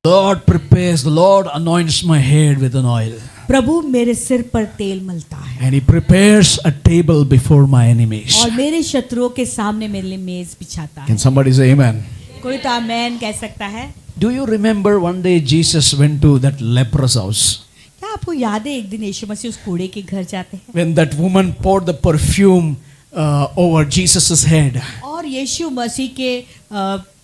Lord prepares, the Lord anoints my head with an oil. प्रभु मेरे सिर पर तेल मलता है And He prepares a table before my enemies. और मेरे शत्रुओं के सामने मेरे लिए मेज बिछाता है। Can somebody say amen? कोई तो आमेन कह सकता है। Do you remember one day Jesus went to that leper's house? क्या आपको याद है एक दिन यीशु मसीह उस कूड़े के घर जाते हैं When that woman poured the perfume over Jesus' head. और यीशु मसीह के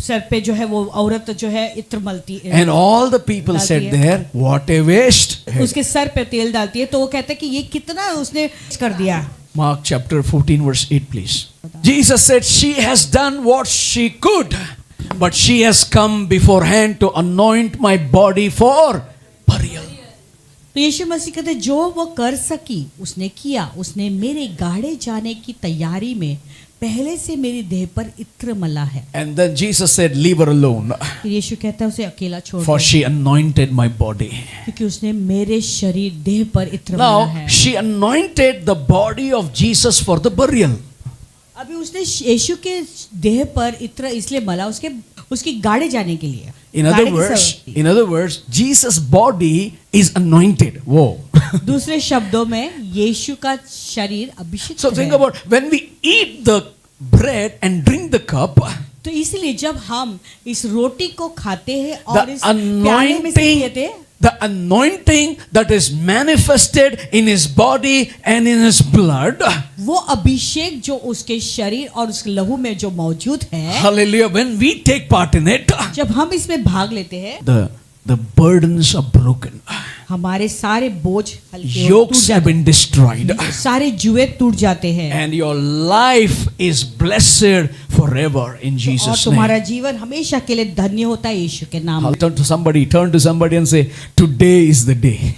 सर पे जो है वो औरत जो है इत्र मलती है And all the people said there, what a waste. उसके सर पे तेल डालती है तो वो कहते हैं कि ये कितना उसने कर दिया। Mark chapter 14 verse 8 please. Jesus said she has done what she could, but she has come beforehand to anoint my body for burial. तो यीशु मसीह कहते जो वो कर सकी उसने किया, उसने मेरे गाड़े जाने की तैयारी में पहले से मेरी देह पर इत्र मला है। And then Jesus said, leave her alone, फिर यीशु कहता है उसे अकेला छोड़ for दो she anointed my body. क्योंकि उसने मेरे शरीर देह पर इत्र मला Now है। she anointed the body of Jesus for the burial. अभी उसने यीशु के देह पर इत्र इसलिए मला उसकी गाड़े जाने के लिए। In other words, Jesus' body is anointed. Whoa. दूसरे शब्दों में यीशु का शरीर अभिषिक्त So think है। about when we eat the bread and drink the cup, तो इसलिए जब हम इस रोटी को खाते हैं the और इस प्याले में से पीते हैं, the anointing that is manifested in his body and in his blood, वो अभिषेक जो उसके शरीर और उसके लहू में जो मौजूद है, hallelujah, when we take part in it, जब हम इसमें भाग लेते हैं the burdens are broken, हमारे सारे बोझ हल्के yokes have been destroyed, सारे जुए टूट जाते हैं and your life is blessed forever in और Jesus' तुम्हारा name. जीवन हमेशा के लिए धन्य होता है यीशु के नाम में। Turn to somebody and say, today is the day.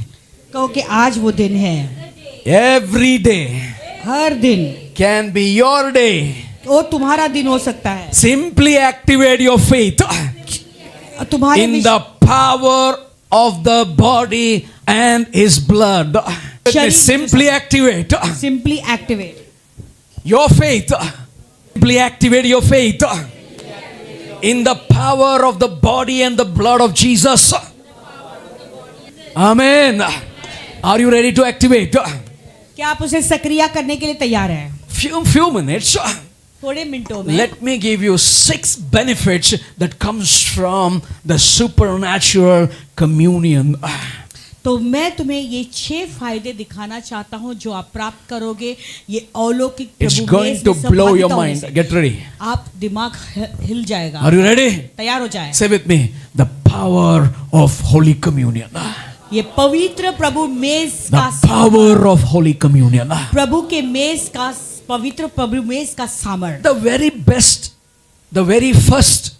कहो कि आज वो दिन है। Every day हर दिन can be your day. वो तुम्हारा दिन हो सकता है। Simply activate your faith तुम्हारे in the power of the body and his blood. Simply activate simply activate your faith. Simply activate your faith in the power of the body and the blood of Jesus. Amen. Are you ready to activate? क्या आप उसे सक्रिय करने के लिए तैयार हैं? Few minutes. थोड़े मिनटों में Let me give you 6 benefits that comes from the supernatural communion. तो मैं तुम्हें ये 6 फायदे दिखाना चाहता हूँ जो आप प्राप्त करोगे ये अलौकिक It's प्रभु going में to blow your सहभागिता होने mind. से। Get ready. आप दिमाग हिल जाएगा। Are you ready? तैयार हो जाए। Say with me, the power of Holy Communion. ये पवित्र प्रभु मेज The का power of Holy Communion. प्रभु के मेज का पवित्र प्रभु मेज का सामर्थ। The very best, the very first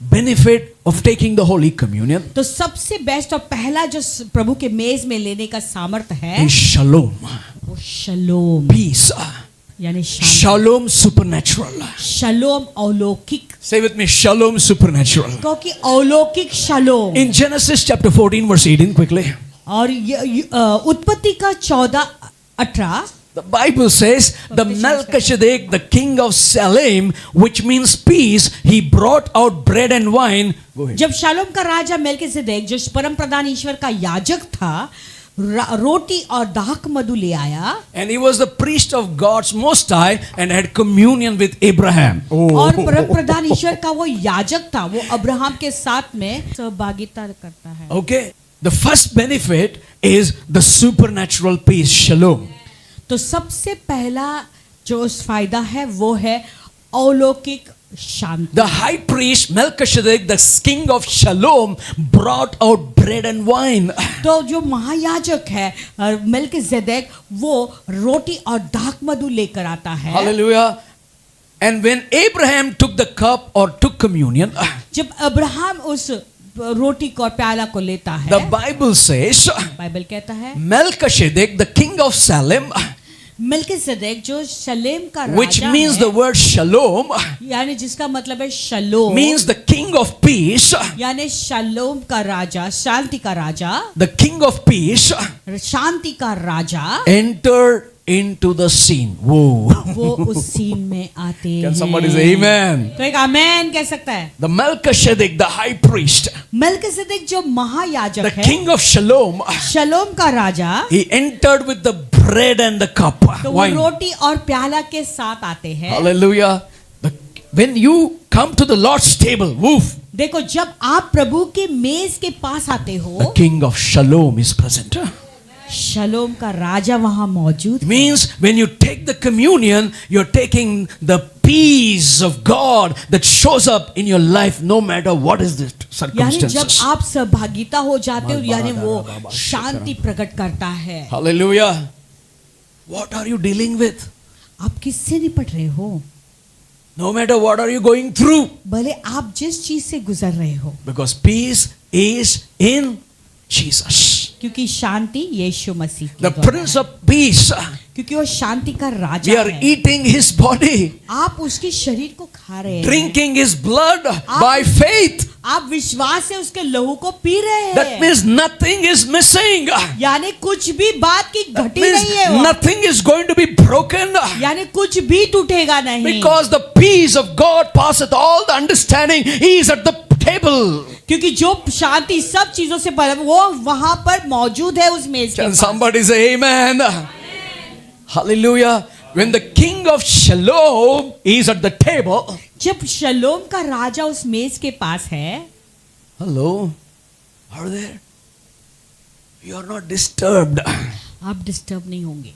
benefit of taking the Holy Communion तो सबसे बेस्ट और पहला जो प्रभु के मेज में लेने का सामर्थ है is shalom, वो शलोम peace, यानी शांति। shalom supernatural. शलोम अलौकिक। Say with me, shalom supernatural. क्योंकि अलौकिक शलोम In Genesis chapter 14 verse 18 quickly. और उत्पत्ति का 14:18 The Bible says the Melchizedek, the king of Salem, which means peace, he brought out bread and wine. Go ahead. जब shalom का राजा मेल्किसेदेक जो परम प्रधान ईश्वर का याजक था रोटी और दाख मधु ले आया And he was the priest of God's Most High and had communion with Abraham. और परम प्रधान ईश्वर का वो याजक था वो अब्राहम के साथ में सहभागिता करता है। Okay. The first benefit is the supernatural peace, shalom. तो सबसे पहला जो फायदा है वो है अलौकिक शांति। The high priest Melchizedek, the king of Shalom, brought out bread and wine. तो जो महायाजक है मेल्किसेदेक वो रोटी और दाख मधु लेकर आता है। Hallelujah. And when Abraham took the cup or took communion, जब अब्राहम उस रोटी को प्याला को लेता है the Bible says बाइबल कहता है Melchizedek, the king of Salem, मेल्किसेदेक जो शलेम का which राजा means है the word shalom, यानी जिसका मतलब है शलोम means the king of peace, यानी शलोम का राजा शांति का राजा the king of peace शांति का राजा entered into the scene. Whoa. वो उस सीन में आते Can हैं। somebody say amen? तो एक आमेन कह सकता है। The Melchizedek, the high priest, मलकिसेदेक जो महायाजक the है, king of Shalom, शलोम का राजा, he entered with the bread and the cup. तो वो Wine. रोटी और प्याला के साथ आते हैं। Hallelujah. When you come to the Lord's table, woof, देखो जब आप प्रभु के मेज के पास आते the हो, king of Shalom is present. शलोम का राजा वहां मौजूद है। Means when you take the communion, you're taking the peace of God that shows up in your life no matter what is the यानी जब circumstances. आप सहभागिता हो जाते हो, यानी वो शांति प्रकट करता है। Hallelujah. What are you dealing with? आप किससे निपट रहे हो? No matter what are you going through. भले आप जिस चीज से गुजर रहे हो, Because peace is in Jesus. क्योंकि शांति यीशु मसीह के The द्वारा Prince है। of Peace. क्योंकि वो शांति का We राजा are है। eating his body, आप उसके शरीर को खा रहे हैं, drinking his blood by faith. आप विश्वास से उसके लहू को पी रहे That हैं। means nothing is missing. यानी कुछ भी बात की That घटी means नहीं है वो। nothing is going to be broken. यानी कुछ भी टूटेगा नहीं, Because the peace of God passeth all the understanding. He is at the table. क्योंकि जो शांति सब चीजों से पर वो वहां पर मौजूद है उस मेज के Can pass. somebody say amen? Hallelujah. When the king of Shalom is at the table. जब शलोम का राजा उस मेज के पास है, Hello. Are there? You are not disturbed. आप डिस्टर्ब नहीं होंगे।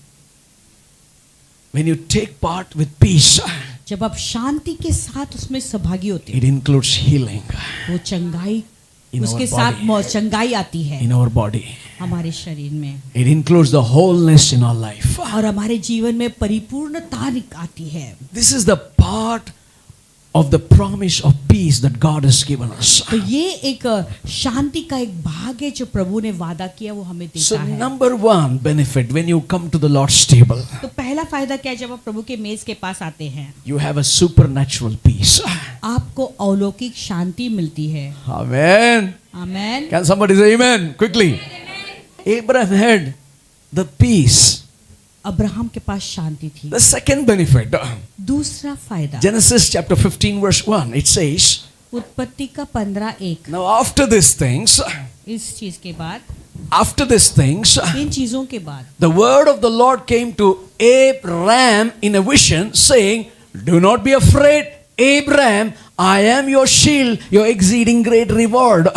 When you take part with peace, जब आप शांति के साथ उसमें सहभागी होते it includes healing हो, वो चंगाई In उसके our साथ body. चंगाई आती है in our body. हमारे शरीर में, It includes the wholeness in our life. और हमारे जीवन में परिपूर्णता आती है। This is the part of the promise of peace that God has given us. तो ये एक शांति का एक भाग है जो प्रभु ने वादा किया, वो हमें So देता है। number one benefit when you come to the Lord's table, तो पहला फायदा क्या है? जब आप प्रभु के मेज के पास आते हैं, you have a supernatural peace. आपको अलौकिक शांति मिलती है। Amen. Amen. Can somebody say amen quickly? Abraham had the peace. Abraham के पास शांति थी। The second benefit, दूसरा फायदा, Genesis chapter 15 verse 1, it says, उत्पत्ति का 15:1, now after these things, इस चीज के बाद, इन चीजों के बाद, the word of the Lord came to Abraham in a vision saying, do not be afraid, Abraham, I am your shield, your exceeding great reward.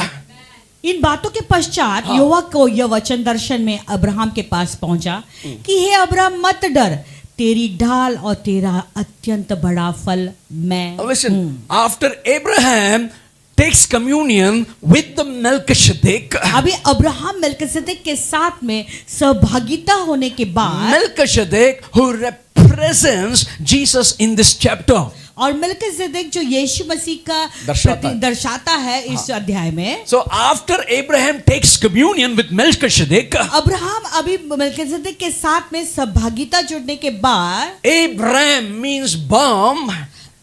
इन बातों के पश्चात यहोवा को यह वचन दर्शन में अब्राहम के पास पहुंचा कि हे अब्राहम मत डर, तेरी ढाल और तेरा अत्यंत बड़ा फल मैं Now listen, after Abraham takes communion with the Melchizedek, अभी अब्राहम मेलकिसेदेक के साथ में सहभागिता होने के बाद, Melchizedek who represents Jesus in this chapter. और मेलकिसेदेक जो यीशु मसीह का दर्शाता है इस अध्याय में। So after Abraham takes communion with Melchizedek, Abraham अभी मेलकिसेदेक के साथ में सहभागिता जुड़ने के बाद, Abraham means balm.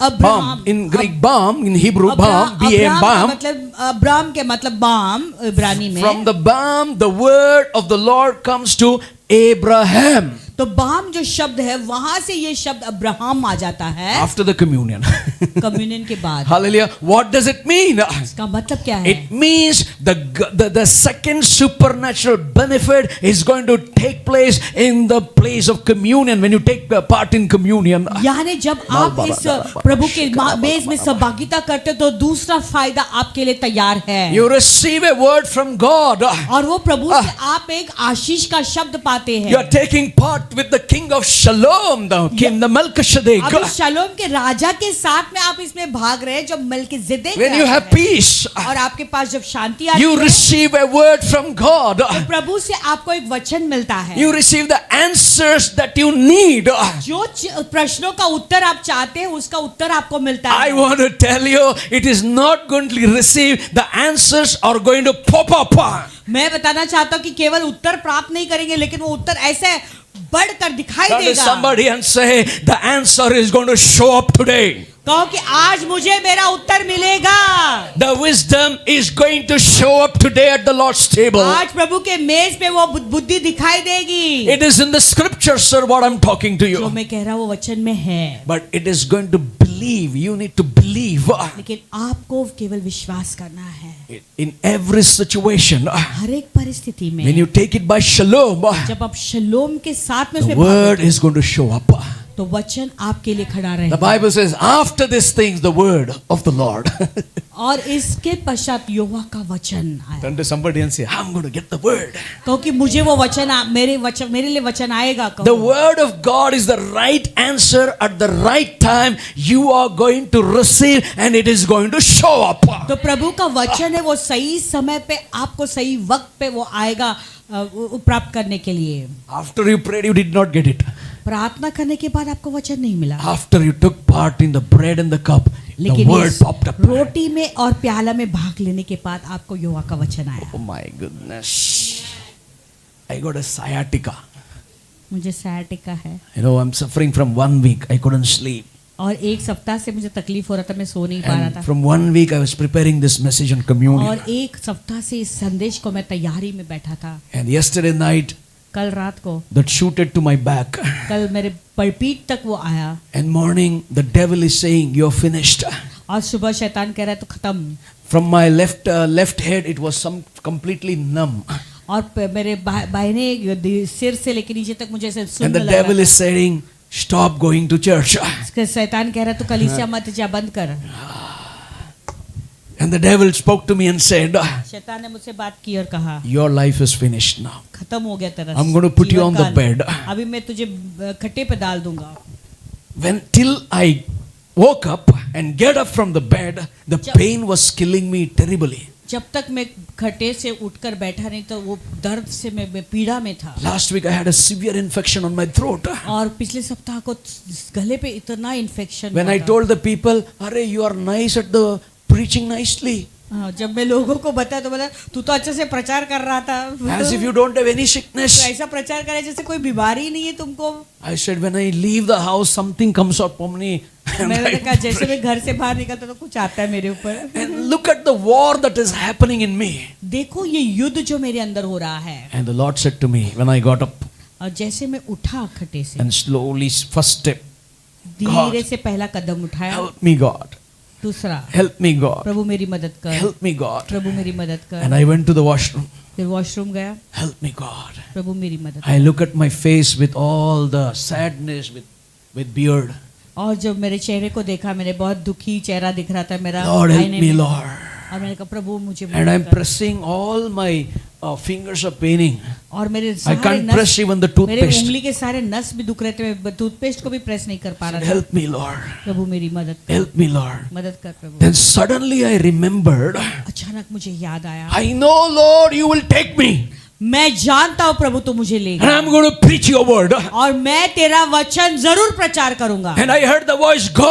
Abraham In Greek, balm, in Hebrew, balm, B-A-M, balm. मतलब अब्राहम के मतलब बाम इब्रानी में। From the balm, the word of the Lord comes to Abraham. तो बाम जो शब्द है वहां से ये शब्द अब्राहम आ जाता है After the communion. कम्युनियन के बाद। Hallelujah. What does it mean? इसका मतलब क्या है? It means the second supernatural benefit is going to take place in the place of communion when you take part in communion. यानी जब आप इस प्रभु के मेज में सहभागिता करते हो तो दूसरा फायदा आपके लिए तैयार है। You receive a word from God. और वो प्रभु से आप एक आशीष का शब्द पाते हैं। You are taking part with the king of Shalom, the king, the Melchizedek. अभी शलोम के राजा के साथ में आप इसमें भाग रहे हैं जो मेलकिसेदेक When you have peace, और आपके पास जब शांति आती you है, receive a word from God. तो प्रभु से आपको एक वचन मिलता है। You receive the answers that you need. जो प्रश्नों का उत्तर आप चाहते हैं उसका उत्तर आपको मिलता है। I want to tell you, it is not going to receive, the answers are going to pop up. मैं बताना चाहता हूँ कि केवल उत्तर प्राप्त नहीं करेंगे, लेकिन वो उत्तर ऐसे बढ़कर दिखाई Turn to देगा। somebody and say, the answer is going to show up today. कहो कि आज मुझे मेरा उत्तर मिलेगा। The wisdom is going to show up today at the Lord's table. आज प्रभु के मेज पे वो बुद्धि दिखाई देगी। It is in the scripture, sir, what I'm talking to जो you. मैं कह रहा हूँ वो वचन में है, But it is going to believe. You need to believe. लेकिन आपको केवल विश्वास करना है। In every situation, हर एक परिस्थिति में when you take it by shalom, जब आप शलोम के साथ में the उसे word भागते is going to show up. हो, तो वचन आपके लिए खड़ा The रहेगा। Bible says, after these things, the word of the Lord. और इसके पश्चात यहोवा का वचन आया। Turn to somebody and say, I'm going to get the word. कहो कि मुझे वो वचन मेरे लिए वचन आएगा। कहो The word of God is the right answer at the right time. You are going to receive and it is going to show up. तो प्रभु का वचन है, वो सही समय पे आपको सही वक्त पे वो आएगा प्राप्त करने के लिए। After you prayed, you did not get it. प्रार्थना करने के बाद आपको वचन नहीं मिला, After you took part in the bread and the cup, the लेकिन word इस popped up. रोटी में और प्याला में भाग लेने के बाद आपको यहोवा का वचन आया। Oh my goodness. I got a sciatica. मुझे सयाटिका है You know, I'm suffering from 1 week. I couldn't sleep. और एक सप्ताह से मुझे तकलीफ हो रहा था, मैं सो नहीं पा रहा And था। from 1 week, I was preparing this message on communion. और एक सप्ताह से इस संदेश को मैं तैयारी में बैठा था। And yesterday night, कल रात को, that shooted to my back. कल मेरे पीठ तक वो आया And morning, the devil is saying, "You're finished." और सुबह शैतान कह रहा है तो खत्म। From my left head, it was completely numb. और मेरे बाहिने सिर से लेकर नीचे तक मुझे ऐसे And सुनने the लग devil रहा is saying, "Stop going to church." था। शैतान कह रहा है तो कलीसिया मत जा, बंद कर। And the devil spoke to me and said, शैतान ने मुझसे बात की और कहा, "Your life is finished now. खत्म हो गया तेरा I'm going to put you on the जीवन bed." काल। अभी मैं तुझे खट्टे पे डाल दूंगा। When till I woke up and get up from the bed, the pain was killing me terribly. जब तक मैं खट्टे से उठकर बैठा नहीं तो वो दर्द से मैं पीड़ा में था। Last week I had a severe infection on my throat. और पिछले सप्ताह को गले पे इतना infection When I told the people, "Arey, you are nice at the preaching nicely." जब मैं लोगों को बताया तो बोला तू तो अच्छे से प्रचार कर रहा था, As if you don't have any sickness. तो ऐसा प्रचार करे जैसे कोई बीमारी ही नहीं है तुमको। I said, when I leave the house, something comes up on me. And, मैंने कहा जैसे मैं घर से बाहर निकलता तो कुछ आता है मेरे ऊपर। and look at the war that is happening in me. देखो ये युद्ध जो मेरे अंदर हो रहा है। And the Lord said to me, when I got up और जैसे मैं उठा खट्टे से, and slowly, first step, धीरे से पहला कदम उठाया, help me God, दूसरा help me God, प्रभु मेरी मदद कर, help me God. प्रभु मेरी मदद कर। And I went to the washroom, फिर वॉशरूम गया, help me God. प्रभु मेरी मदद I look at my face with all the sadness, with beard. और जब मेरे चेहरे को देखा, मैंने बहुत दुखी चेहरा दिख रहा था मेरा Lord, help आईने me, में। Lord. और मैंने कहा प्रभु मुझे And मदद I'm कर। pressing all my fingers are paining. और मेरे I सारे can't press even the मेरे toothpaste. उंगली के सारे नस भी दुख रहे थे, मैं टूथपेस्ट को भी प्रेस नहीं कर पा रहा था। Help me, Lord. प्रभु मेरी मदद कर, Help me, Lord. मदद कर प्रभु। Then suddenly I remembered, अचानक मुझे याद आया, I know, Lord, you will take me. मैं जानता हूँ प्रभु तो मुझे ले And गया I'm going to preach your word. और मैं तेरा वचन जरूर प्रचार करूंगा। And I heard the voice, go.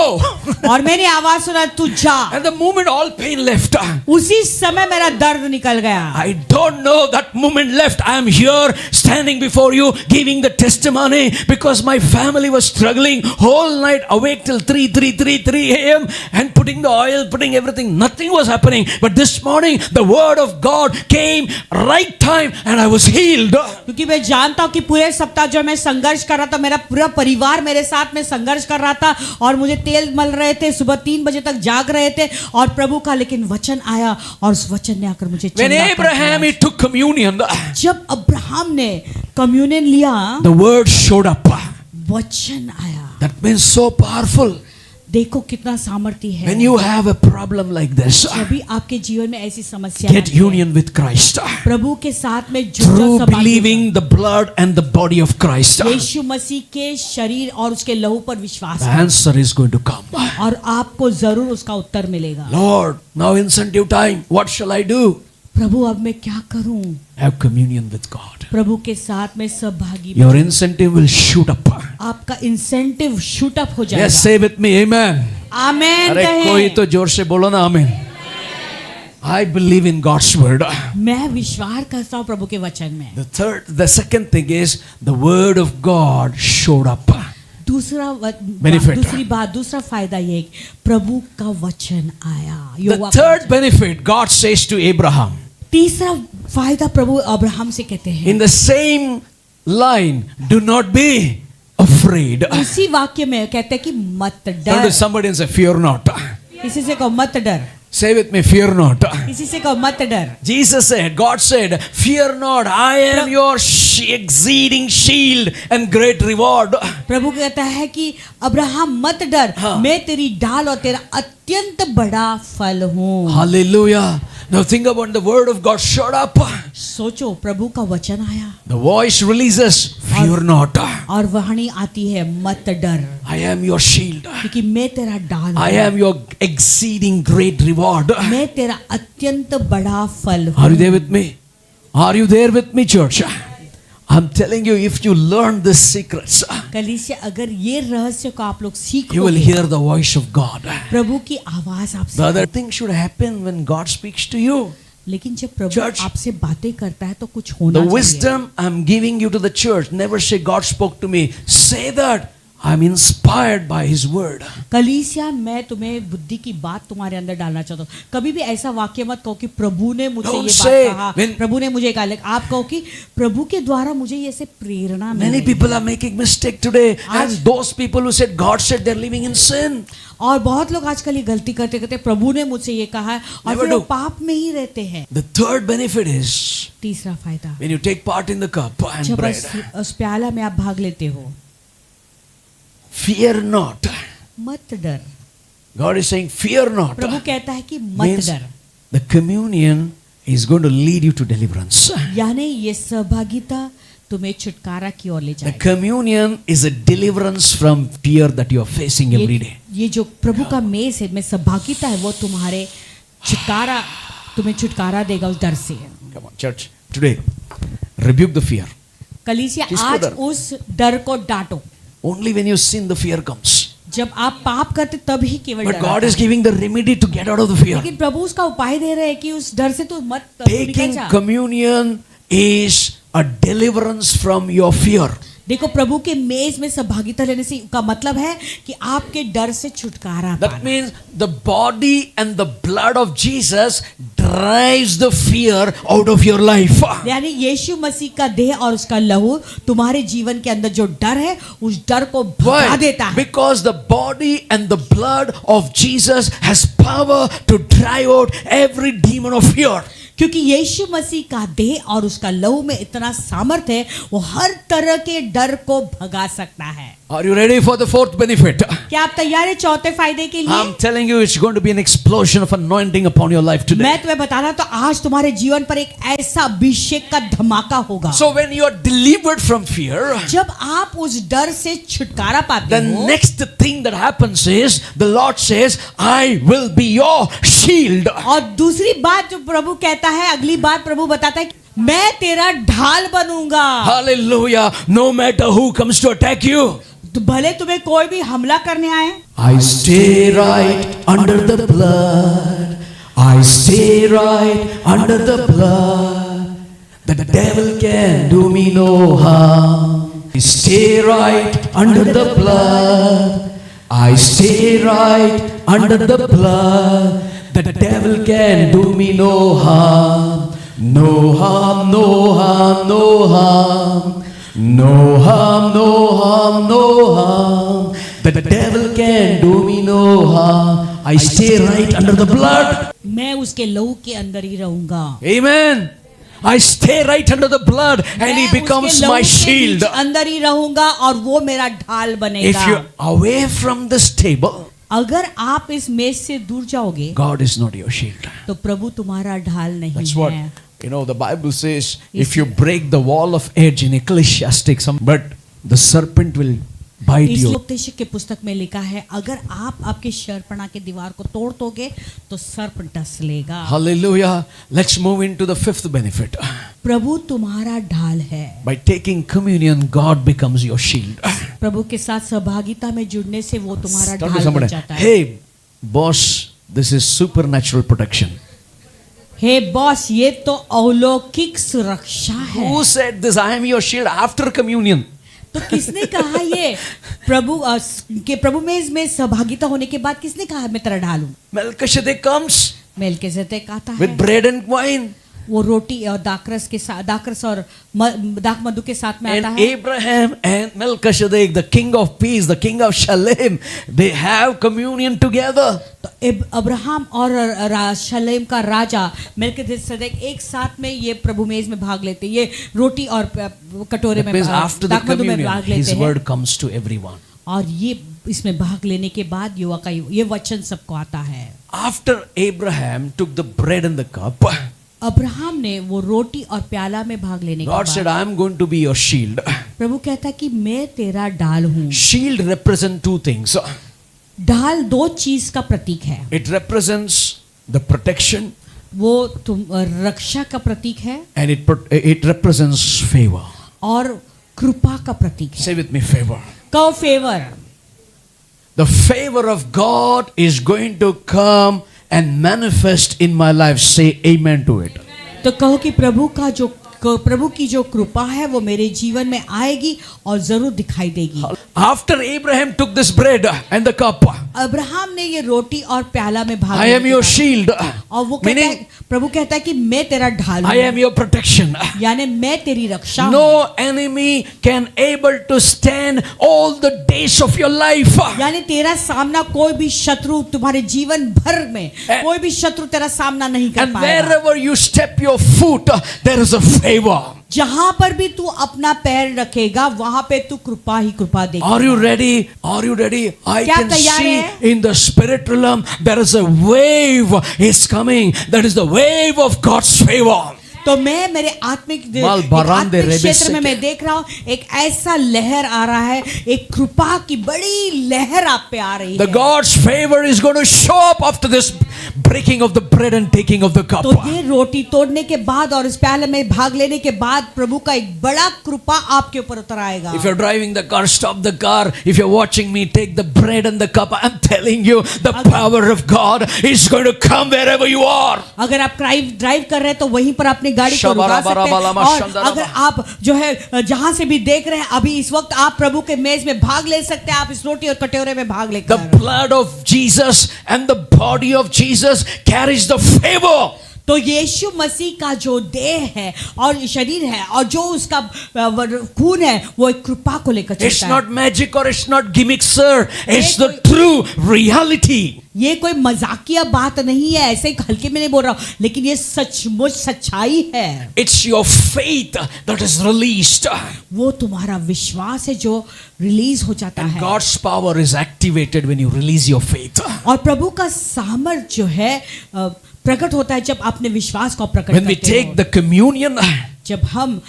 और मैंने आवाज सुना तू जा। And the moment all pain left, उसी समय मेरा दर्द निकल गया। I don't know that moment left. I am here standing before you giving the testimony because my family was struggling whole night awake till 3 a.m. and putting the oil, putting everything. Nothing was happening. But this morning the word of God came right time and I was healed. क्योंकि मैं जानता हूँ कि पूरे सप्ताह जो मैं संघर्ष कर रहा था, मेरा पूरा परिवार मेरे साथ में संघर्ष कर रहा था और मुझे तेल मल रहे थे, सुबह 3 बजे तक जाग रहे थे और प्रभु का लेकिन वचन आया और उस वचन ने आकर मुझे When चंगा कर Abraham दिया। he took communion, जब अब्राहम ने कम्युनियन लिया, the word showed up. वचन आया। That means so powerful. देखो कितना सामर्थ्य है। When you have a problem like this, जब आपके जीवन में ऐसी समस्या get आती है, union with Christ. प्रभु के साथ में जुड़ Through जाओ, सहभागी believing the blood and the body of Christ. हो। यीशु मसीह के शरीर और उसके लहू पर विश्वास The करो answer is going to come. और आपको जरूर उसका उत्तर मिलेगा। Lord, now incentive time. What shall I do? प्रभु अब मैं क्या करूं? Have communion with God. प्रभु के साथ में सहभागी Your incentive will shoot up. आपका इंसेंटिव शूट अप हो Yes, जाएगा। say with me, amen. आमेन अरे कोई कहें। तो जोर से बोलो ना आमीन. I believe in God's word. मैं विश्वास करता हूँ प्रभु के वचन में। The second thing is the word of God showed up. Benefit. दूसरा फायदा ये है कि प्रभु का वचन आया। The यहोवा का third वचन। benefit, God says to Abraham, तीसरा फायदा प्रभु अब्राहम से कहते हैं, in the same line, do not be afraid. उसी वाक्य में कहते हैं कि मत Turn to डर। somebody and say, fear not. किसी से कहो मत डर, Say with me, fear not. किसी से कहो मत डर। Jesus said, God said, fear not, I am your exceeding shield and great reward. प्रभु कहता है कि अब्राहम मत डर, हाँ। मैं तेरी ढाल और तेरा अत्यंत बड़ा फल हूँ। Hallelujah. Now think about the word of God showed up. सोचो प्रभु का वचन आया The voice releases, fear not. और वाणी आती है मत डर, I am your shield. क्योंकि मैं तेरा ढाल I हूँ, am your exceeding great reward. मैं तेरा अत्यंत बड़ा फल Are you हूँ। there with me? Are you there with me, church? I'm telling you, if you learn these secrets, कलीसिया अगर ये रहस्य को आप लोग you will सीखोगे, hear the voice of God. प्रभु की आवाज The आपसे, other thing should happen when God speaks to you. लेकिन जब प्रभु Church, आपसे बातें करता है तो कुछ होना The चाहिए। wisdom I'm giving you to the church, never say God spoke to me. Say that I'm inspired by His word. कलीसिया मैं तुम्हें बुद्धि की बात तुम्हारे अंदर डालना चाहता हूँ। कभी भी ऐसा वाक्य मत कहो कि प्रभु ने मुझे Don't ये say बात कहा, when- प्रभु ने मुझे कहा, लेकिन आप कहो कि प्रभु के द्वारा मुझे ये से प्रेरणा Many milli. people are making mistake today, and आज- those people who said God said they're living in sin. और बहुत लोग आजकल ये गलती करते करते प्रभु ने मुझसे ये कहा है और Never फिर वो do. पाप में ही रहते हैं। The third benefit is तीसरा फायदा, when you take part in the cup and जब bread, उस प्याला में आप भाग लेते हो, fear not. मत डर। God is saying, fear not. प्रभु कहता है कि मत Means डर, the communion is going to lead you to deliverance. यानी ये सहभागिता तुम्हें छुटकारा की ओर ले The जाएगी। communion is a deliverance from fear that you are facing every day. ये जो प्रभु का मेज है में सहभागिता है वो तुम्हें छुटकारा देगा उस डर से। Come on, church. Today, rebuke the fear. कलीसिया किसको आज डर? उस डर को डांटो। Only when you sin, the fear comes. जब आप पाप करते तभी केवल But डर God आता is है। giving the remedy to get out of the fear. लेकिन प्रभु उसका उपाय दे रहे हैं कि उस डर से तू मत निकल Taking जा। communion is a deliverance from your fear. देखो प्रभु के मेज में सहभागिता लेने से का मतलब है कि आपके डर से छुटकारा That पाना। means the body and the blood of Jesus drives the fear out of your life. यानी यीशु मसीह का देह और उसका लहू तुम्हारे जीवन के अंदर जो डर है उस डर को भगा Why? देता है। Because the body and the blood of Jesus has power to drive out every demon of fear. क्योंकि यीशु मसीह का देह और उसका लहू में इतना सामर्थ्य है, वो हर तरह के डर को भगा सकता है। Are you ready for the fourth benefit? क्या आप तैयार हैं चौथे फायदे के लिए? I'm telling you, it's going to be an explosion of anointing upon your life today. मैं तुम्हें बता रहा तो आज तुम्हारे जीवन पर एक ऐसा अभिषेक का धमाका होगा। So when you are delivered from fear, जब आप उस डर से छुटकारा पाते the हो, next thing that happens is the Lord says, I will be your shield. और दूसरी बात जो प्रभु कहता है, अगली बात प्रभु बताता है, मैं तेरा ढाल बनूंगा। Hallelujah. No matter who comes to attack you, तो भले तुम्हें कोई भी हमला करने आए, I stay right under the blood. I stay right under the blood. The devil can do me no harm. I stay right under the blood. I stay right under the blood. The devil can do me no harm. No harm, no harm, no harm. No harm, no harm, no harm. The devil can do me no harm. I stay right under the blood. मैं उसके लहू के अंदर ही रहूंगा। Amen. I stay right under the blood and he मैं becomes उसके लहू my के shield. बीच अंदर ही रहूंगा और वो मेरा ढाल If बनेगा। you're away from this table, अगर आप इस मेज से दूर जाओगे God is not your shield. तो प्रभु तुम्हारा ढाल नहीं That's what, है। the Bible says, if you break the wall of edge in Ecclesiastes, but the serpent will bite इस you. उपदेश के पुस्तक में लिखा है, अगर आप आपके शर्पणा के दीवार को तोड़ दोगे तो सर्प डस लेगा। Hallelujah. Let's move into the fifth benefit. प्रभु तुम्हारा ढाल है। By taking communion, God becomes your shield. प्रभु के साथ सहभागिता में जुड़ने से वो तुम्हारा Tell ढाल बन somebody, जाता है। hey, boss, this is supernatural protection. Hey boss, ये तो अलौकिक सुरक्षा है। Who said this? I am your shield after communion. तो किसने कहा ये? प्रभु में सहभागिता होने के बाद किसने कहा मैं तेरा ढाल हूं? Melchizedek comes मेलकिसेदेक आता है with bread and wine. वो रोटी और दाखरस और दाख मधु के साथ में आता And है. Abraham and Melchizedek, the king of peace, the king of Shalem, they have communion together. तो अब्राहम और शलेम का राजा मेलकिसेदेक एक साथ में ये प्रभु मेज में भाग लेते हैं. ये रोटी और कटोरे में Because after the दाख मधु में communion, भाग लेते his हैं. word comes to everyone. और ये इसमें भाग लेने के बाद युवा का ये वचन सबको आता है. After Abraham took the bread and the cup, Abraham ने वो रोटी और प्याला में भाग लेने के God said, बाद I am going to be your shield. प्रभु कहता है कि मैं तेरा ढाल हूँ. Shield represents two things. ढाल दो चीज का प्रतीक है. It represents the protection वो तुम रक्षा का प्रतीक है and it represents favor. और कृपा का प्रतीक है. Say with me, favor. कहो favour. The favor of God is going to come and manifest in my life. Say amen to it. तो कहो कि प्रभु की जो कृपा है वो मेरे जीवन में आएगी और जरूर दिखाई देगी. After Abraham took this bread and the cup, Abraham ने ये रोटी और प्याला में भाग I लेने am के your बाद- shield. और वो कहता Meaning, है, प्रभु कहता है कि मैं तेरा ढाल I am हूँ. your protection. यानी मैं तेरी रक्षा हूँ. No enemy can able to stand all the days of your life. यानी तेरा सामना कोई भी शत्रु तुम्हारे जीवन भर में कोई भी शत्रु तेरा सामना नहीं कर And पाएगा. wherever you step your foot, there is a favor. जहां पर भी तू अपना पैर रखेगा वहां पे तू कृपा ही कृपा देगा. Are you ready? Are you ready? I क्या can तैयार see है? in the spirit realm there is a wave is coming. That is the wave of God's favor. तो मैं मेरे आत्मिक माल बारांदे आत्मिक रेबे क्षेत्र में से मैं देख रहा हूँ एक ऐसा लहर आ रहा है. एक कृपा की बड़ी लहर आप पे आ रही The है. God's favor is going to show up after this breaking of the bread and taking of the cup. तो ये रोटी तोड़ने के बाद और इस प्याले में भाग लेने के बाद प्रभु का एक बड़ा कृपा आपके ऊपर उतर आएगा. If you're driving the car, stop the car. If you're watching me, take the bread and the cup. I'm telling you, the power of God is going to come wherever you are. अगर आप drive कर रहे हैं तो वहीं पर अपनी गाड़ी को रुका शबरा सकते बरा हैं. बाला मा और शंदरा अगर बा। आप जो है जहां से भी देख रहे हैं अभी इस वक्त आप प्रभु के मेज में भाग ले सकते हैं. आप इस रोटी और कटोरे में भाग The लेकर. blood of Jesus and the body of Jesus carries the favor. तो यीशु मसीह का जो देह है और शरीर है और जो उसका खून है वो एक कृपा को लेकर It's चलता है. not magic or it's not gimmick, sir. It's the कोई- true reality. ये कोई मजाकिया बात नहीं है. ऐसे ही हल्के में नहीं बोल रहा हूं लेकिन ये सचमुच सच्चाई है. It's your faith that is released. वो तुम्हारा विश्वास है जो रिलीज हो जाता And है. God's power is activated when you release your faith. और प्रभु का सामर्थ जो है प्रकट होता है जब अपने विश्वास को प्रकट When we करते take हो. the communion, जब हम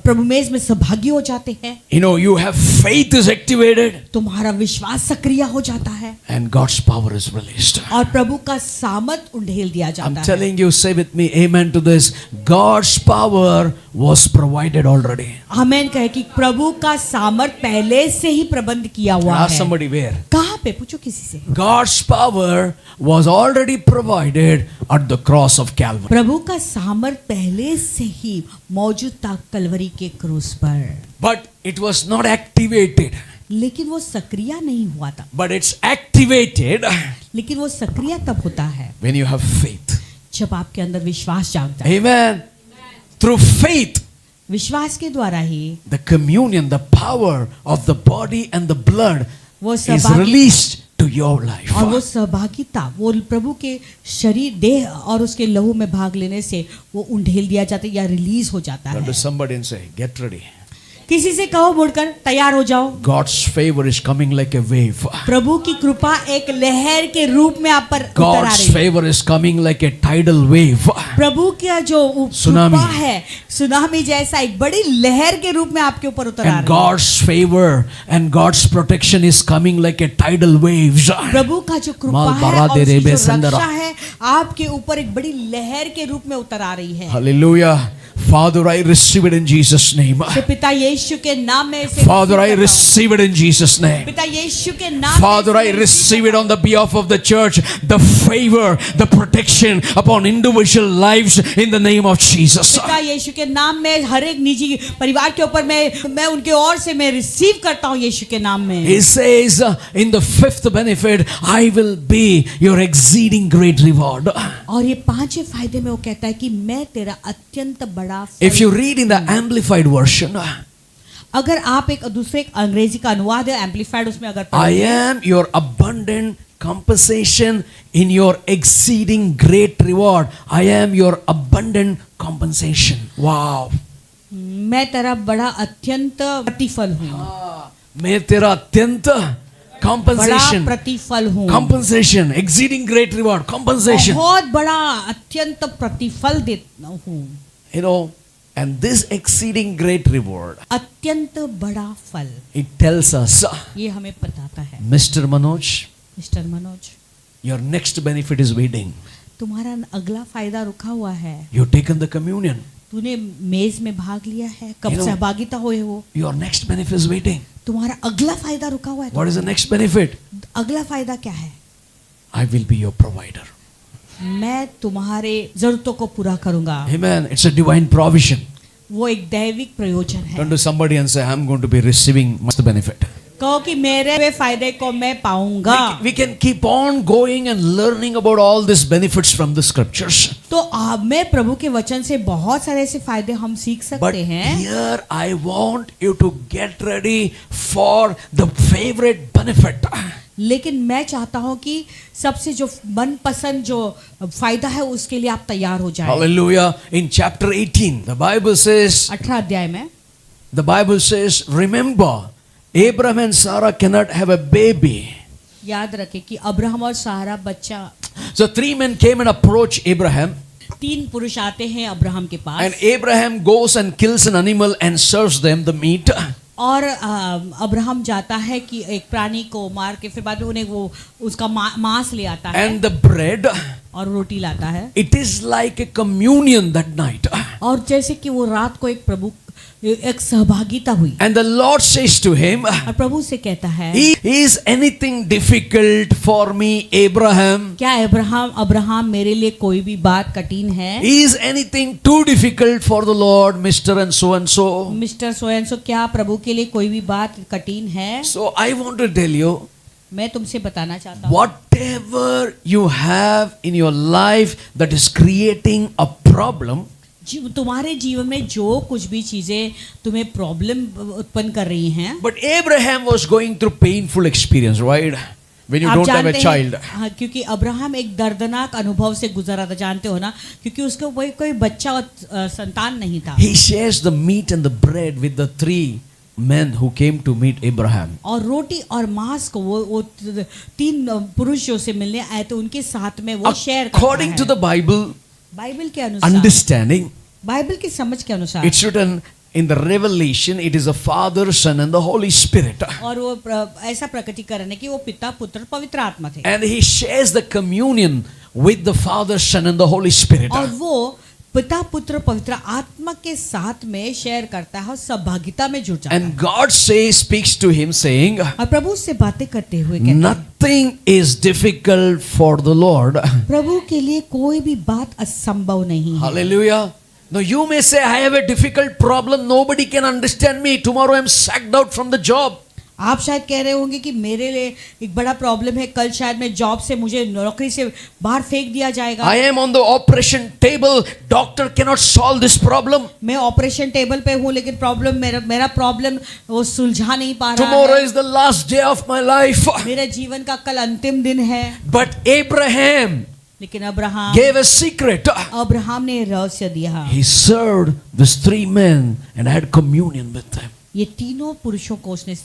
प्रभु मेज में सहभागी हो जाते हैं you know, you have faith is activated तुम्हारा विश्वास सक्रिय हो जाता है and God's power is released. और प्रभु का सामर्थ उंडेल दिया I'm जाता है. telling you, say with me, amen to this. God's power was provided already. आमेन कहे कि प्रभु का सामर्थ पहले से ही प्रबंध किया हुआ Ask है. somebody where. कहाँ पे पूछो किसी से. God's power was already provided at the cross of Calvary. प्रभु का सामर्थ पहले से ही मौजूद था कलवरी के क्रूस पर. But it was not activated. लेकिन वो सक्रिय नहीं हुआ था. But it's activated लेकिन वो सक्रिय तब होता है when you have faith. जब आपके अंदर विश्वास जागता है. Amen. Through faith, विश्वास के द्वारा ही the communion, the power of the body and the blood वो is सहभागी released to your life. और वो सहभागिता वो प्रभु के शरीर देह और उसके लहू में भाग लेने से वो उंडेल दिया जाता है या रिलीज हो जाता Turn है. to somebody and say, get ready. किसी से कहो मुड़कर तैयार हो जाओ. God's favor is coming like a wave. प्रभु की कृपा एक लहर के रूप में आप पर उतर आ God's रही है. favor is coming like a tidal wave. प्रभु का जो सुनामी. कृपा है सुनामी जैसा एक बड़ी लहर के रूप में आपके ऊपर उतर आ And रही है. God's favor and God's protection is coming like a tidal waves. प्रभु का जो कृपा माल है बारा और दे उसकी रे जो बेसंदरा. रक्षा है आपके ऊपर एक बड़ी लहर के रूप में उतर आ रही है. Hallelujah. Father, I receive it in Jesus' name. तो पिता यीशु के नाम में इसे Father, I receive करता receive it in Jesus' हूं। name. पिता यीशु के नाम Father, में I इसे receive it on the behalf of the church, the favor, the protection upon individual lives in the name of Jesus. पिता यीशु के नाम में हर एक निजी परिवार के ऊपर मैं उनके ओर से मैं रिसीव करता हूँ यीशु के नाम में। He says in the fifth benefit, I will be your exceeding great reward. और ये पांचवें फायदे में वो कहता है कि मैं तेरा अत्यंत बड़ा If you read in the amplified version, अगर आप एक दूसरे एक अंग्रेजी का अनुवाद है एम्पलीफाइड उसमें अगर I am your abundant compensation in your exceeding great reward. I am your abundant compensation. Wow. मैं तेरा बड़ा अत्यंत प्रतिफल हूँ, मैं तेरा अत्यंत बड़ा compensation, प्रतिफल हूँ, compensation, exceeding great reward, compensation. बहुत बड़ा अत्यंत प्रतिफल देता हूँ। You know, and this exceeding great reward, अत्यंत बड़ा फल it tells us, ये हमें बताता है। Mr. Manoj, mister Manoj, your next benefit is waiting. तुम्हारा अगला फायदा रुका हुआ है। You've taken the communion. तूने मेज में भाग लिया है, कब You know- सहभागिता हुए हो, Your next benefit is waiting. तुम्हारा अगला फायदा रुका हुआ है। What is the next benefit? अगला फायदा क्या है? I will be your provider. मैं तुम्हारे जरूरतों को पूरा करूंगा। Amen. It's a divine provision. वो एक दैविक प्रयोजन है। Turn to somebody and say, I'm going to be receiving the benefit. कहो कि मेरे वे फायदे को मैं पाऊंगा। We can keep on going and learning about all these benefits from the scriptures. तो मैं प्रभु के वचन से बहुत सारे ऐसे फायदे हम सीख But सकते हैं। here I want you to get ready for the favorite benefit. लेकिन मैं चाहता हूं कि सबसे जो मनपसंद जो फायदा है उसके लिए आप तैयार हो जाएं। Hallelujah. In chapter 18, the Bible says, 18 अध्याय में remember, Abraham and Sarah cannot have a baby. याद रखें कि अब्राहम और सारा बच्चा, So 3 men came and approached Abraham. 3 पुरुष आते हैं अब्राहम के And pass Abraham goes and kills an animal and serves them the meat. और अब्राहम जाता है कि एक प्राणी को मार के फिर बाद में उन्हें वो उसका मांस ले आता है And the bread, और रोटी लाता है। it is like a communion that night. और जैसे कि वो रात को एक प्रभु एक सहभागिता हुई And the Lord says to him, और प्रभु से कहता है, is anything difficult for me, Abraham? क्या अब्राहम मेरे लिए कोई भी बात कठिन है? Is anything too difficult for the Lord, Mr. and so and so? Mister सोयनसो, क्या प्रभु के लिए कोई भी बात कठिन है? So I want to tell you, मैं तुमसे बताना चाहता हूँ, whatever you have in your life that is creating a problem, तुम्हारे जीवन में जो कुछ भी चीजें तुम्हें प्रॉब्लम उत्पन्न कर रही हैं, but Abraham was going through painful experience, right? When you आप don't have a जानते child. हैं, हाँ, क्योंकि अब्राहम एक दर्दनाक अनुभव से गुजरा था, जानते हो ना, क्योंकि उसको कोई बच्चा और संतान नहीं था। He shares the meat and the bread with the 3 men who came to meet Abraham. और रोटी और मांस को वो 3 पुरुष जो से मिलने आए तो उनके साथ में वो शेयर करता According है। to the Bible, बाइबल के अनुसार, understanding, बाइबल की समझ के अनुसार, it's written in the Revelation, it is the Father, Son, and the Holy Spirit. और वो ऐसा प्रकटीकरण है कि वो पिता पुत्र पवित्र आत्मा थे। And he shares the communion with the Father, Son, and the Holy Spirit. और वो पिता पुत्र पवित्र आत्मा के साथ में शेयर करता है और सहभागिता में जुड़ जाता है। And God speaks to him saying, और प्रभु से बातें करते हुए कहते हैं, nothing is difficult for the Lord. प्रभु के लिए कोई भी बात असंभव नहीं है। Hallelujah. Now you may say, I have a difficult problem. Nobody can understand me. Tomorrow I am sacked out from the job. आप शायद कह रहे होंगे कि मेरे लिए एक बड़ा प्रॉब्लम है, कल शायद मैं जॉब से मुझे नौकरी से बाहर फेंक दिया जाएगा। I am on the operation table. Doctor cannot solve this problem. मैं ऑपरेशन टेबल पे हूँ लेकिन प्रॉब्लम मेरा प्रॉब्लम वो सुलझा नहीं पा रहा Tomorrow है। is the last day of my life. मेरे जीवन का कल अंतिम दिन है। But Abraham लेकिन Abraham gave a secret. Abraham ने रहस्य दिया। He served these 3 men and had communion with them. ये तीनों पुरुषों को उसने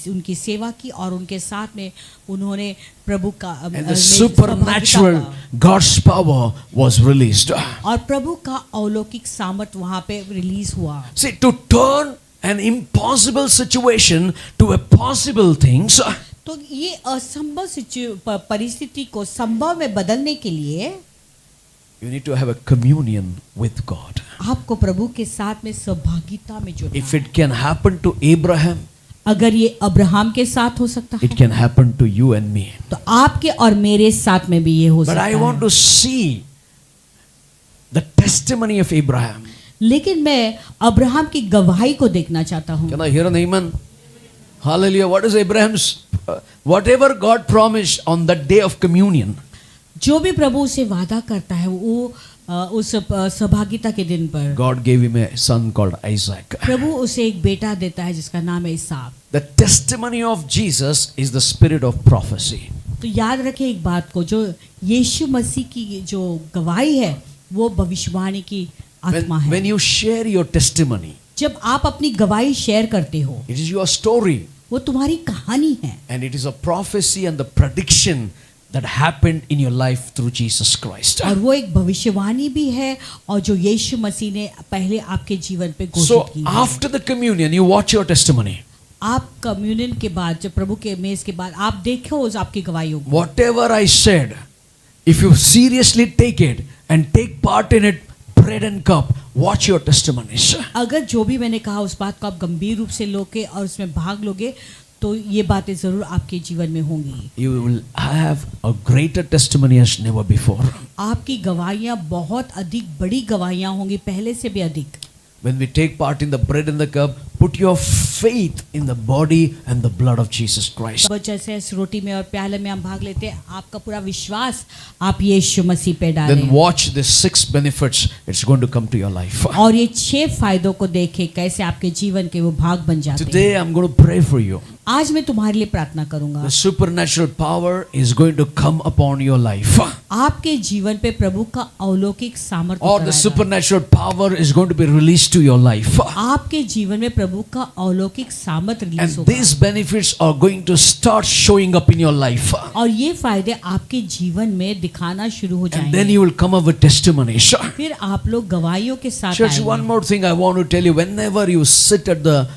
उनकी सेवा की और उनके साथ में उन्होंने प्रभु का And the supernatural God's power was released. और प्रभु का अलौकिक सामर्थ वहां पे रिलीज हुआ। See, to turn an impossible situation to a possible things, तो ये असंभव परिस्थिति को संभव में बदलने के लिए you need to have a communion with God. आपको प्रभु के साथ में सहभागिता में जुड़ना If it can happen to Abraham, अगर ये अब्राहम के साथ हो सकता है it can happen to you and me. तो आपके और मेरे साथ में भी ये हो But सकता I want है। to see the testimony of Abraham. लेकिन मैं अब्राहम की गवाही को देखना चाहता हूँ। Can I hear an amen? Hallelujah. What is Abraham's, whatever God promised on that day of communion, जो भी प्रभु उसे वादा करता है वो उस सहभागिता के दिन पर God gave him a son called Isaac. प्रभु उसे एक बेटा देता है जिसका नाम है इसहाक। The testimony of Jesus is the spirit of prophecy. तो याद रखें एक बात को, जो यीशु मसीह की जो गवाही है वो भविष्यवाणी की आत्मा है। When you share your testimony, जब आप अपनी गवाही शेयर करते हो it is your story वो तुम्हारी कहानी है and it is a prophecy and the prediction that happened in your life through Jesus Christ. और वो एक भविष्यवाणी भी है और जो यीशु मसीह ने पहले आपके जीवन पे So घोषित की है। after the communion, you watch your testimony. आप कम्युनियन के बाद, जब प्रभु के मेज के बाद आप देखो उस आपकी गवाहियों को। Whatever I said, if you seriously take it and take part in it, bread and cup, watch your testimonies. अगर जो भी मैंने कहा उस बात को आप गंभीर रूप से लोगे और उसमें भाग लोगे तो ये बातें जरूर आपके जीवन में होंगी। You will have a greater testimony as never before. आपकी गवाहियाँ बहुत अधिक बड़ी गवाहियाँ होंगी, पहले से भी अधिक। When we take part in the bread and the cup, put your faith in the body and the blood of Jesus Christ. अब जैसे इस रोटी में और प्याले में हम भाग लेते हैं, आपका पूरा विश्वास आप यीशु मसीह पे Then डालें watch the 6 benefits. It's going to come to your life. और ये 6 फायदों को देखें कैसे आपके जीवन के वो भाग बन जाते हैं। Today I'm going to pray for you. आज मैं तुम्हारे लिए प्रार्थना करूंगा। The supernatural power is going to come upon your life. आपके जीवन पे प्रभु का अलौकिक सामर्थ्य Or the उतर आएगा। supernatural power is going to be released to your life. आपके जीवन में प्रभु का अलौकिक सामर्थ्य रिलीज And होगा these benefits are going to start showing up in your life. और ये फायदे आपके जीवन में दिखाना शुरू हो And then जाएंगे। you will come up with testimonies. फिर आप लोग गवाहियों के साथ Church, one आएंगे। more thing I want to tell you. Whenever you sit at the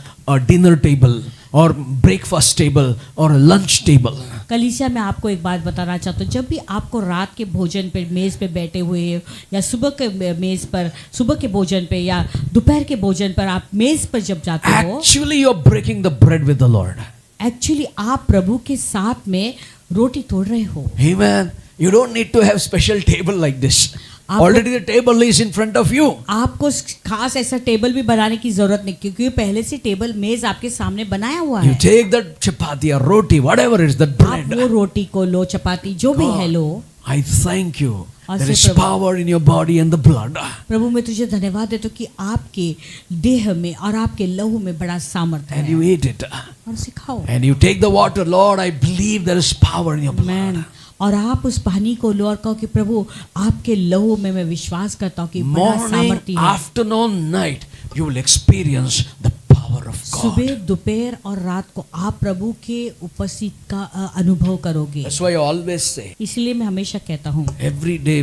dinner table or breakfast table or lunch table, कलीसिया में आपको एक बात बताना चाहता हूँ, जब भी आपको रात के भोजन पे मेज पे बैठे हुए या सुबह के मेज पर, सुबह के भोजन पे या दोपहर के भोजन पर आप मेज पर जब जाते हो, actually you're breaking the bread with the Lord. Actually आप प्रभु के साथ में रोटी तोड़ रहे हो। Amen. You don't need to have special table like this. आपको- Already the table is in front of you. आपको खास ऐसा टेबल भी बनाने की जरूरत नहीं, क्योंकि पहले से टेबल मेज आपके सामने बनाया हुआ You है। take that chapati or roti, whatever it is, that आप वो bread. रोटी को लो, चपाती जो भी है लो। I thank you. और There is से प्रभु- power in your body and the blood. प्रभु मैं तुझे धन्यवाद देता हूँ कि आपके देह में और आपके लहू में बड़ा सामर्थ्य And है you eat it. और सिखाओ। And you take the water. Lord, I believe there is power in your blood. Man और आप उस पानी को लो और कहो कि प्रभु आपके लहू में मैं विश्वास करता हूँ कि बड़ा Morning, सामर्थ्य है। afternoon, night, you will experience the power of God. सुबह दोपहर और रात को आप प्रभु के उपस्थित का अनुभव करोगे। That's why I always say, इसलिए मैं हमेशा कहता हूँ every day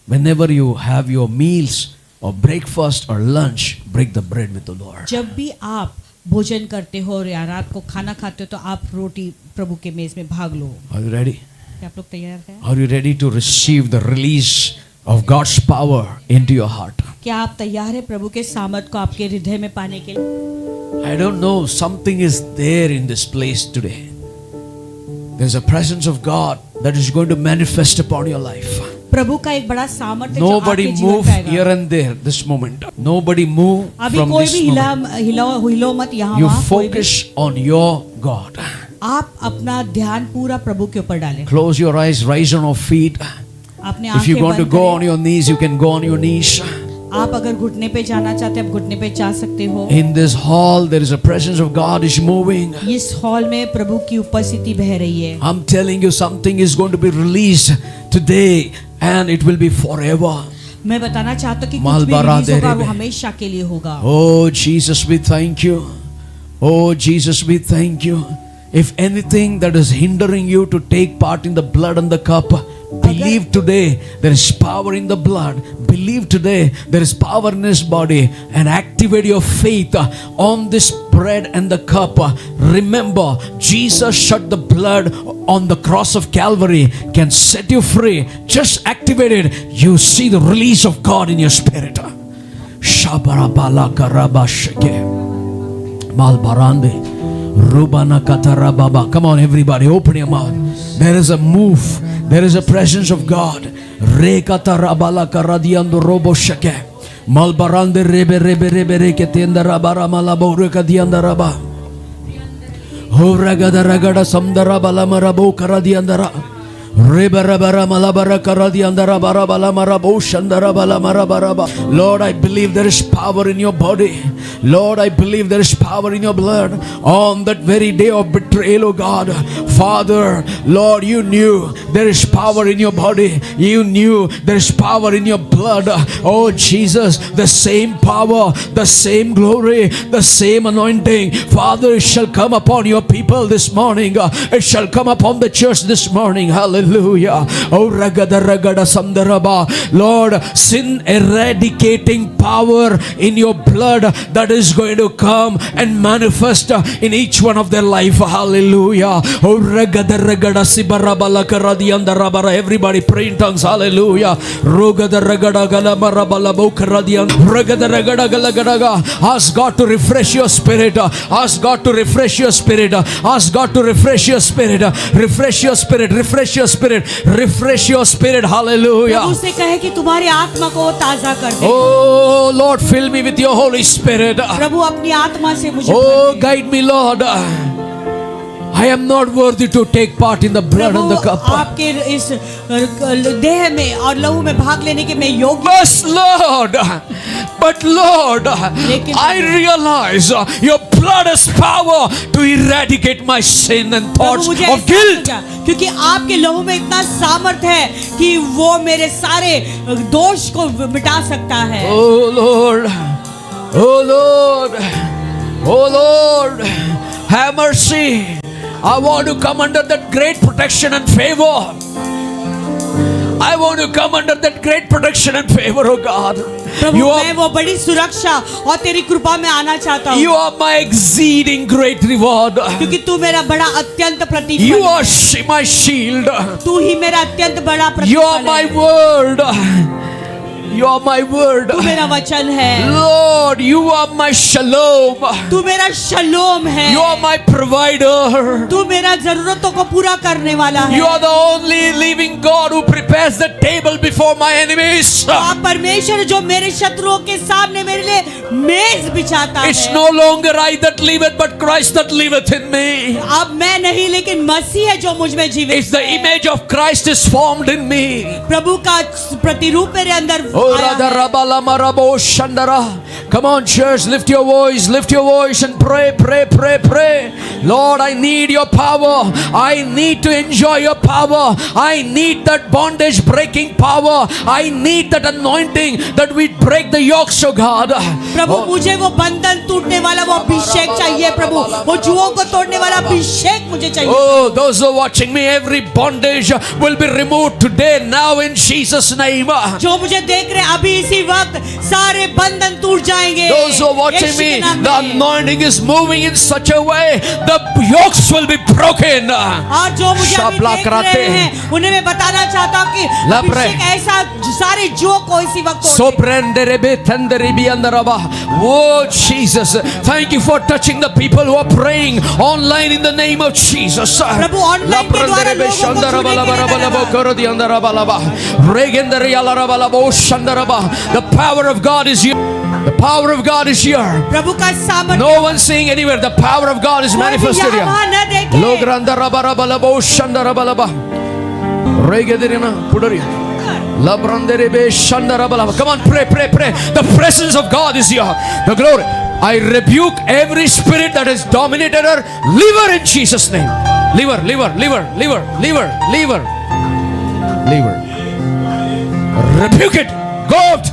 whenever you have your meals or breakfast or lunch, break the bread with the Lord. जब भी आप भोजन करते हो या रात को खाना खाते हो तो आप रोटी प्रभु के मेज में भाग लो। Are you ready? क्या आप लोग तैयार हैं? Are you ready to receive the release of God's power into your heart? क्या आप तैयार हैं प्रभु के सामर्थ को आपके हृदय में पाने के लिए? I don't know, something is there in this place today. There's a presence of God that is going to manifest upon your life. प्रभु का एक बड़ा सामर्थ्य जो Nobody आपके जीवन move पे आएगा। here and there this moment. Nobody move अभी from कोई this भी moment. हिलो मत यहाँ You वहाँ कोई भी। focus on your God. आप अपना ध्यान पूरा प्रभु के ऊपर डालें। Close your eyes, rise on your feet. अपने If you आंखें want to बंद go on करें। your knees, you can go on your knees. आप अगर घुटने पे जाना चाहते हैं आप घुटने पे जा सकते हो। In this hall, there is a presence of God is moving. इस हॉल में प्रभु की उपस्थिति बह रही है। I'm telling you, something is going to be released today and it will be forever. मैं बताना चाहता हूँ कि कुछ भी मालबारा रिलीज होगा देरे वो में। हमेशा के लिए होगा। Oh, Jesus, we thank you. Oh, Jesus, we thank you. If anything that is hindering you to take part in the blood and the cup, believe today there is power in the blood. Believe today there is power in His body, and activate your faith on this bread and the cup. Remember, Jesus shed the blood on the cross of Calvary, can set you free. Just activate it. You see the release of God in your spirit. Shabarabala karabashake. Malbarande. Rubana katarababa. Come on, everybody, open your mouth. There is a move. There is a presence of God. Rekatarabala karadiando robo shake. Malbarande rebe rebe rebe reketienda rabara malabo rekadianda raba. Horagada ragada samdara balamarabo karadiandara. Rebarabara malabara karadiandara barabala marabo shandara balamarabaraba. Lord, I believe there is power in your body. Lord, I believe there is power in your blood. On that very day of betrayal, oh God, Father, Lord, you knew there is power in your body. You knew there is power in your blood. Oh Jesus, the same power, the same glory, the same anointing, Father, it shall come upon your people this morning. It shall come upon the church this morning. Hallelujah. Oh ragada ragada samdaraba. Lord, sin eradicating power in your blood that is going to come and manifest in each one of their life. Hallelujah. Oh ragada ragada sibarabala karadiandarabara. Everybody pray in tongues. Hallelujah. Rogada ragada galabarabala bokaradian. Ragada ragada galagadaga. Ask God to refresh your spirit. Ask God to refresh your spirit. Ask God to refresh your spirit. Refresh your spirit. Refresh your spirit. Refresh your spirit. Hallelujah. प्रभु से कहे कि तुम्हारी आत्मा को ताजा कर दे। Oh Lord, fill me with your Holy Spirit. प्रभु अपनी आत्मा से मुझे Oh, guide me, Lord. I am not worthy to take part in the blood and the cup. आपके इस देह में और लहू में भाग लेने के मैं योग्य। Yes, Lord. But Lord, I realize your blood has power to eradicate my sin and thoughts of guilt. क्योंकि आपके लहू में इतना सामर्थ्य है कि वो मेरे सारे दोष को मिटा सकता है। Oh Lord, oh Lord, oh Lord, have mercy. I want to come under that great protection and favor. I want to come under that great protection and favor, oh God. प्रभु मैं वो बड़ी सुरक्षा और तेरी कृपा में आना चाहता हूँ। You are my exceeding great reward. क्योंकि तू मेरा बड़ा अत्यंत प्रतिफल You are my shield. तू ही मेरा अत्यंत बड़ा प्रतिफल You are my word. You are my word. तू मेरा वचन है। Lord, you are my shalom. तू मेरा शलोम है। You are my provider. तू मेरा जरूरतों को पूरा करने वाला है। You are the only living God who prepares the table before my enemies. आप परमेश्वर जो मेरे शत्रुओं के सामने मेरे लिए मेज बिछाता है। It's no longer I that liveth, but Christ that liveth in me. अब मैं नहीं लेकिन मसीह है जो मुझ में जीवित है। It's the image of Christ is formed in me. प्रभु का प्रतिरूप मेरे अंदर Oh, come on, church, lift your voice and pray, pray, pray, pray. Lord, I need your power. I need to enjoy your power. I need that bondage breaking power. I need that anointing that we break the yokes, oh God. प्रभु मुझे वो बंधन टूटने वाला वो अभिषेक चाहिए प्रभु, वो जुओं को तोड़ने वाला अभिषेक मुझे चाहिए। Oh, those who are watching me, every bondage will be removed today, now in Jesus' name. जो मुझे देख रहे अभी इसी वक्त सारे बंधन टूट जाएंगे। Those who are watching me, the anointing is moving in such a way, the yokes will be broken. और जो मुझे अभी देख रहे हैं, उन्हें मैं बताना चाहता हूँ कि अभिषेक ऐसा सारे जुओं को इसी वक्त Oh Jesus, thank you for touching the people who are praying online in the name of Jesus. Prabhu online के द्वारा लोगों को The power of God is here. The power of God is here. प्रभु का सामर्थ्य No one saying anywhere. The power of God is manifested here. Come on, pray, pray, pray. The presence of God is here. The glory. I rebuke every spirit that has dominated her. Leave her in Jesus' name. Leave her, leave her, leave her, leave her, leave her, leave her. Leave her. Rebuke it. Go out.